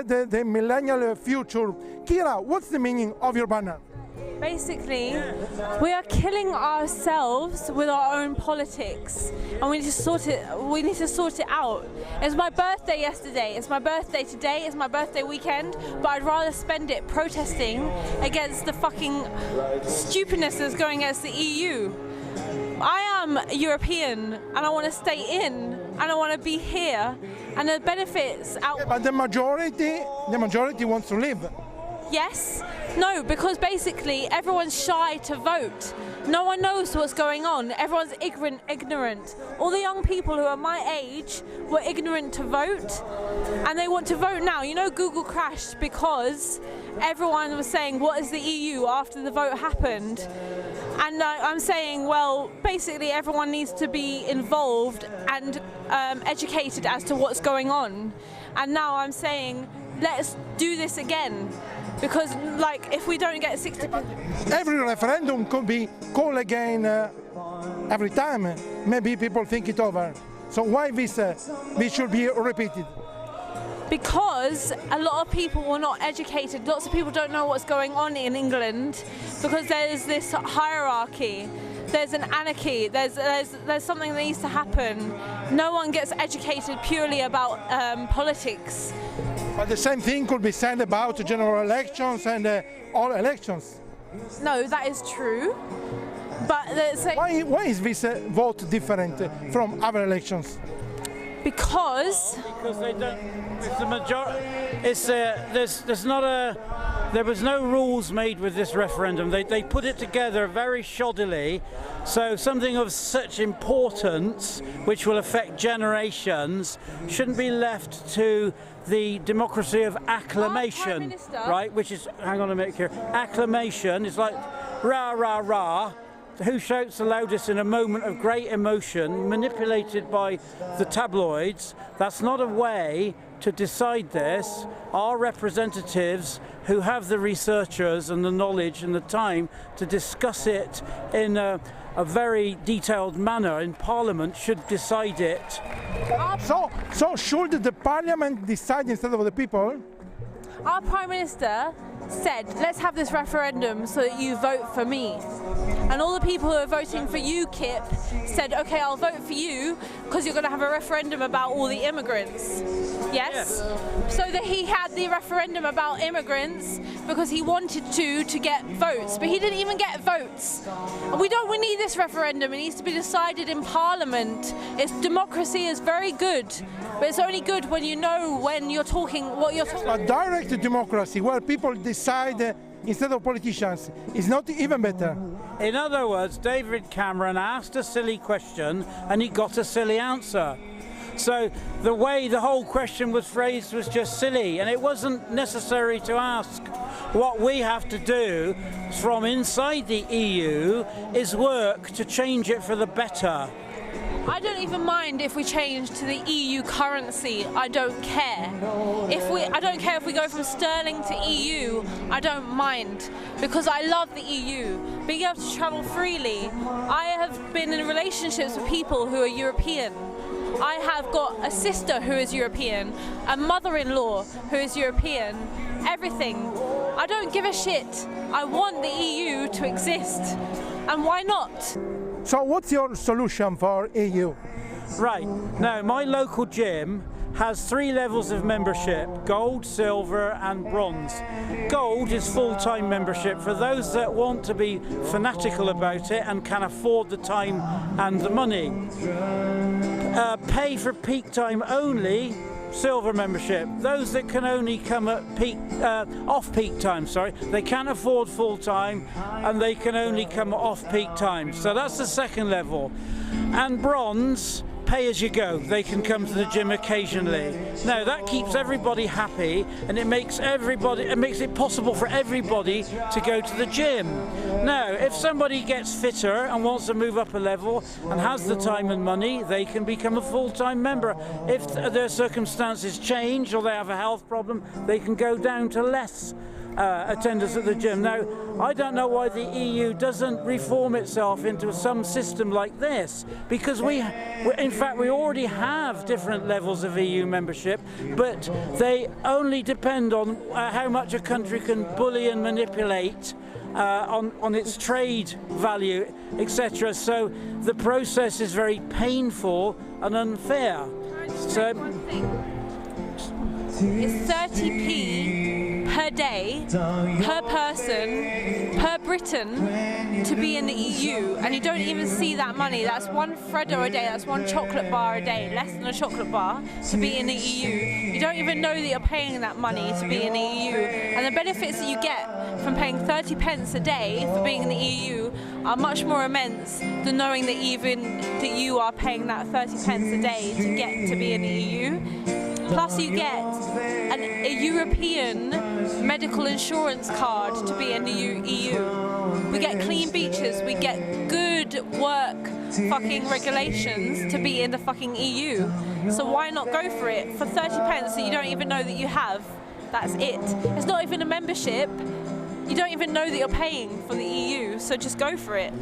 the millennial future. Kira, what's the meaning of your banner? Basically, we are killing ourselves with our own politics, and we need to sort it. We need to sort it out. It's my birthday yesterday. It's my birthday today. It's my birthday weekend. But I'd rather spend it protesting against the fucking stupidness that's going against the EU. I am European, and I want to stay in, and I want to be here, and the benefits out. But the majority wants to leave. Yes. No, because basically everyone's shy to vote. No one knows what's going on. Everyone's ignorant. All the young people who are my age were ignorant to vote, and they want to vote now. You know, Google crashed because everyone was saying, what is the EU after the vote happened? And I'm saying, well, basically everyone needs to be involved and educated as to what's going on. And now I'm saying, let's do this again. Because, like, if we don't get 60%... Every referendum could be called again every time. Maybe people think it over. So why this should be repeated? Because a lot of people were not educated. Lots of people don't know what's going on in England because there's this hierarchy. There's an anarchy. There's something that needs to happen. No one gets educated purely about politics. But the same thing could be said about general elections and all elections. No, that is true. But why is this vote different from other elections? Because they don't. It's the majority. It's there's not a. There was no rules made with this referendum. They put it together very shoddily. So something of such importance, which will affect generations, shouldn't be left to the democracy of acclamation, right? Which is, hang on a minute here, acclamation is like rah, rah, rah. Who shouts the loudest in a moment of great emotion, manipulated by the tabloids. That's not a way to decide this. Our representatives, who have the researchers and the knowledge and the time to discuss it in a very detailed manner in Parliament, should decide it. So should the Parliament decide instead of the people? Our Prime Minister said, let's have this referendum so that you vote for me. And all the people who are voting for UKIP said, okay, I'll vote for you because you're going to have a referendum about all the immigrants. Yes? So that he had the referendum about immigrants because he wanted to get votes, but he didn't even get votes. And we need this referendum. It needs to be decided in Parliament. Democracy is very good, but it's only good when you know when you're talking, what you're talking about. A direct democracy where people decide instead of politicians is not even better. In other words, David Cameron asked a silly question and he got a silly answer. So the way the whole question was phrased was just silly, and it wasn't necessary to ask. What we have to do from inside the EU is work to change it for the better. I don't even mind if we change to the EU currency. I don't care. I don't care if we go from sterling to EU. I don't mind, because I love the EU. Being able to travel freely. I have been in relationships with people who are European. I have got a sister who is European, a mother-in-law who is European, everything. I don't give a shit. I want the EU to exist. And why not? So what's your solution for EU? Right, now my local gym has 3 levels of membership: gold, silver and bronze. Gold is full-time membership for those that want to be fanatical about it and can afford the time and the money. Pay for peak time only, silver membership. Those that can only come at off-peak time, they can't afford full-time and they can only come at off-peak time. So that's the second level. And bronze, pay as you go. They can come to the gym occasionally. Now that keeps everybody happy, and it makes it possible for everybody to go to the gym. Now, if somebody gets fitter and wants to move up a level and has the time and money, they can become a full-time member. If their circumstances change or they have a health problem, they can go down to less. attendance at the gym. Now, I don't know why the EU doesn't reform itself into some system like this, because in fact we already have different levels of EU membership, but they only depend on how much a country can bully and manipulate on its trade value, etc. So the process is very painful and unfair. So it's 30p per day, per person, per Briton to be in the EU, and you don't even see that money. That's one Freddo a day, that's one chocolate bar a day, less than a chocolate bar, to be in the EU. You don't even know that you're paying that money to be in the EU, and the benefits that you get from paying 30 pence a day for being in the EU are much more immense than knowing that you are paying that 30 pence a day to get to be in the EU. Plus you get a European medical insurance card to be in the EU. We get clean beaches, we get good work fucking regulations to be in the fucking EU. So why not go for it for 30 pence that you don't even know that you have? That's it. It's not even a membership. You don't even know that you're paying for the EU, so just go for it.